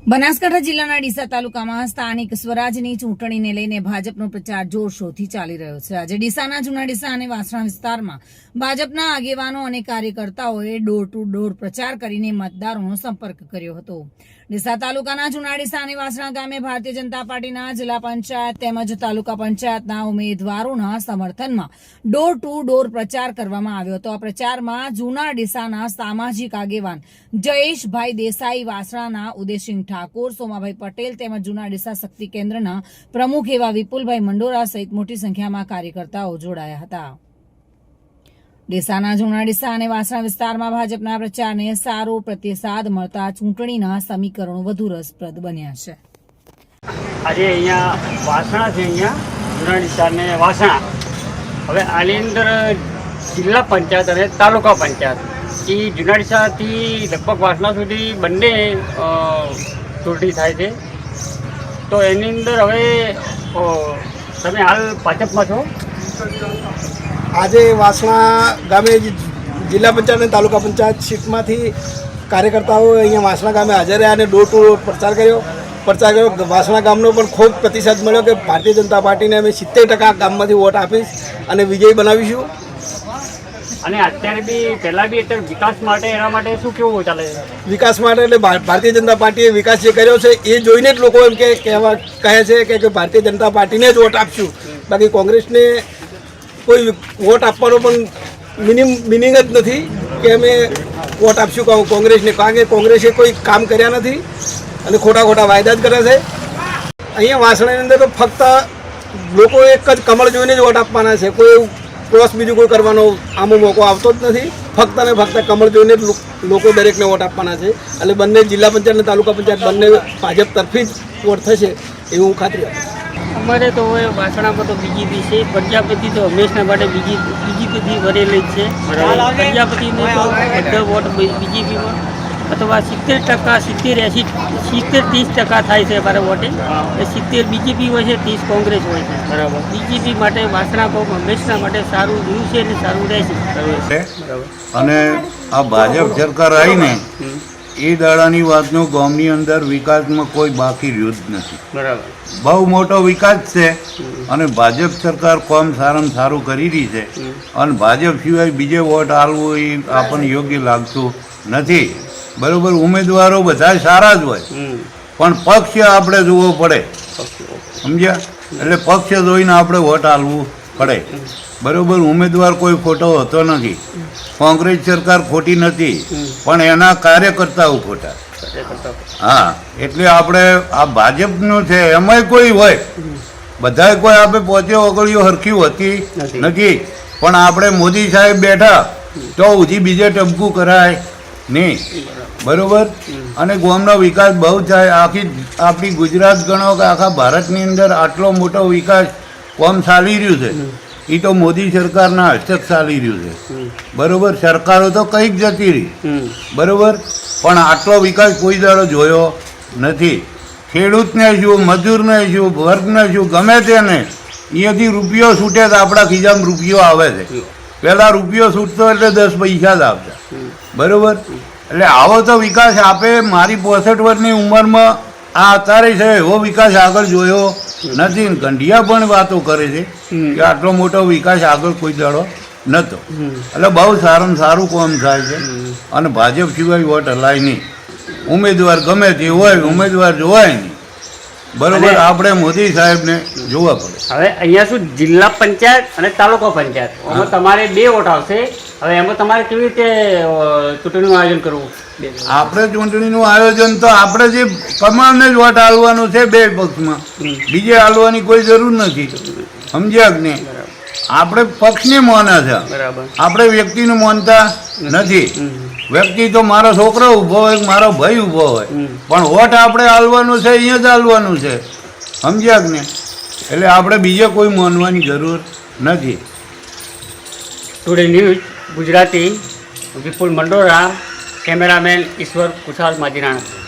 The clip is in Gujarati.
બનાસકાંઠા જિલ્લાના ડીસા તાલુકામાં સ્થાનિક સ્વરાજની ચૂંટણીને લઈને ભાજપનો પ્રચાર જોરશોરથી ચાલી રહ્યો છે। આજે ડીસાના જૂના ડીસા અને વાસણા વિસ્તારમાં ભાજપના આગેવાનો અને કાર્યકર્તાઓએ ડોર ટુ ડોર પ્રચાર કરીને મતદારોનો સંપર્ક કર્યો હતો। ડીસા તાલુકાના જૂના ડીસા અને વાસણા ગામે ભારતીય જનતા પાર્ટીના જિલ્લા પંચાયત તેમજ તાલુકા પંચાયતના ઉમેદવારોના સમર્થનમાં ડોર ટુ ડોર પ્રચાર કરવામાં આવ્યો હતો। આ પ્રચારમાં જૂના ડીસાના સામાજિક આગેવાન જયેશભાઈ દેસાઈ, વાસણાના ઉદયસિંહ ઠાકોર, સોમાભાઈ પટેલ તેમજ જૂના ડીસા શક્તિ કેન્દ્રના પ્રમુખ એવા વિપુલભાઈ મંડોરા સહિત મોટી સંખ્યામાં કાર્યકર્તાઓ જોડાયા હતા। ડીસાના જૂના ડીસા અને વાસણા વિસ્તારમાં ભાજપના પ્રચારને સારો પ્રતિસાદ મળતા ચૂંટણીના સમીકરણો વધુ રસપ્રદ બન્યા છે। આજે અહીંયા વાસણા છે, અહીંયા જૂના ડીસા અને વાસણા। હવે આની અંદર જિલ્લા પંચાયત અને તાલુકા પંચાયત એ જૂના ડીસાથી લગભગ વાસણા સુધી બંને ચૂંટણી થાય છે। તો એની અંદર હવે તમે હાલ ભાજપમાં છો? આજે વાસણા ગામે જિલ્લા પંચાયત અને તાલુકા પંચાયત સીટમાંથી કાર્યકર્તાઓ અહીંયા વાસણા ગામે હાજર રહ્યા અને ડોર ટુ ડોર પ્રચાર કર્યો। વાસણા ગામનો પણ ખૂબ પ્રતિસાદ મળ્યો કે ભારતીય જનતા પાર્ટીને અમે 70% ગામમાંથી વોટ આપીશ અને વિજય બનાવીશું। અને અત્યારે બી પહેલાં બી અત્યારે વિકાસ માટે એના માટે શું કેવું ચાલે છે? વિકાસ માટે એટલે ભારતીય જનતા પાર્ટીએ વિકાસ જે કર્યો છે એ જોઈને જ લોકો એમ કહે છે કે ભારતીય જનતા પાર્ટીને જ વોટ આપશું, બાકી કોંગ્રેસને કોઈ વોટ આપવાનો પણ મિનિંગ જ નથી કે અમે વોટ આપશું કોંગ્રેસને, કારણ કે કોંગ્રેસે કોઈ કામ કર્યા નથી અને ખોટા વાયદા જ કરે છે। અહીંયા વાસણાની અંદર તો ફક્ત લોકો એક જ કમળ જોઈને જ વોટ આપવાના છે, કોઈ ક્રોસ બીજું કોઈ કરવાનો આમો મોકો આવતો જ નથી। ફક્ત ને ફક્ત કમળ જોઈને જ લોકો દરેકને વોટ આપવાના છે। એટલે બંને જિલ્લા પંચાયત અને તાલુકા પંચાયત બંને ભાજપ તરફી જ વોટ થશે એવું હું ખાતરી આપું। અમારે તો હવે વાસણામાં તો બીજીપી છે, પ્રજાપતિ તો હંમેશના માટે બીજીપીથી ભરેલી જ છે। પ્રજાપતિને તો બધા વોટ બીજેપીમાં અથવા 70%, 30% થાય છે અમારે વોટે। 70 બીજેપી હોય છે, 30 કોંગ્રેસ હોય છે। બરાબર। બીજેપી માટે વાસણા કોમ હંમેશના માટે સારું રહ્યું છે અને સારું રહેશે। બરાબર। અને આ ભાજપ સરકાર આવીને એ દાડાની વાતનું ગામની અંદર વિકાસમાં કોઈ બાકી રહ્યું જ નથી। બરાબર। બહુ મોટો વિકાસ છે અને ભાજપ સરકાર કામ સારામાં સારું કરી રહી છે અને ભાજપ સિવાય બીજે વોટ આલવું એ આપણને યોગ્ય લાગતું નથી। બરાબર। ઉમેદવારો બધા સારા જ હોય પણ પક્ષ આપણે જોવો પડે, સમજ્યા? એટલે પક્ષ જોઈને આપણે વોટ આલવું પડે। બરાબર। ઉમેદવાર કોઈ ખોટો હોતો નથી, કોંગ્રેસ સરકાર ખોટી નથી પણ એના કાર્યકર્તાઓ ખોટા। હા, એટલે આપણે આ ભાજપનું છે એમાંય કોઈ હોય, બધાય કોઈ આપણે પોતે ઓગળીઓ હરખી હોતી નથી પણ આપણે મોદી સાહેબ બેઠા તો ઉજી બીજે ટપકું કરાય નહીં। બરાબર। અને ગામનો વિકાસ બહુ થાય। આખી આપણી ગુજરાત ગણો કે આખા ભારતની અંદર આટલો મોટો વિકાસ કામ ચાલી રહ્યું છે એ તો મોદી સરકારના હસ્તક ચાલી રહ્યું છે। બરાબર। સરકારો તો કંઈક જતી રહી, બરાબર, પણ આટલો વિકાસ કોઈ દાડો જોયો નથી। ખેડૂતને શું, મજૂરને શું, વર્ગને શું, ગમે તેને અહીંયાથી રૂપિયો છૂટે તો આપણા ખિસ્સામાં રૂપિયો આવે છે। પહેલાં રૂપિયો છૂટતો એટલે 10 પૈસા જ આવતા। બરાબર। એટલે આવો તો વિકાસ આપે મારી 65 વર્ષની ઉંમરમાં આ અત્યારે છે એવો વિકાસ આગળ જોયો નથી। ગંઢિયા પણ વાતો કરે છે કે આટલો મોટો વિકાસ આગળ કોઈ દાડો નહોતો। એટલે બહુ સારામાં સારું કામ થાય છે અને ભાજપ સિવાય વોટ હલાય નહીં। ઉમેદવાર ગમે તે હોય, ઉમેદવાર જોવાય નહીં। બરાબર। આપણે મોદી સાહેબને જોવા પડે। હવે અહીંયા શું જિલ્લા પંચાયત અને તાલુકા પંચાયત એમાં તમારે 2 વોટ આવશે। હવે એમાં તમારે કેવી રીતે ચૂંટણીનું આયોજન કરવું? આપણે ચૂંટણીનું આયોજન તો આપણે જે કમળને જ વોટ આલવાનું છે 2 પક્ષમાં, બીજે આલવાની કોઈ જરૂર નથી, સમજ્યા કે નહીં? આપણે પક્ષને માને છે, આપણે વ્યક્તિને માનતા નથી। વ્યક્તિ તો મારો છોકરો ઊભો હોય, મારો ભાઈ ઊભો હોય, પણ વોટ આપણે આલવાનું છે અહીંયા જ આલવાનું છે, સમજ્યા કે નહીં? એટલે આપણે બીજે કોઈ માનવાની જરૂર નથી। ટુડે ન્યૂઝ ગુજરાતી, વિપુલ મંડોરા, કેમેરામેન ઈશ્વર કુશાલ માજીરાણા।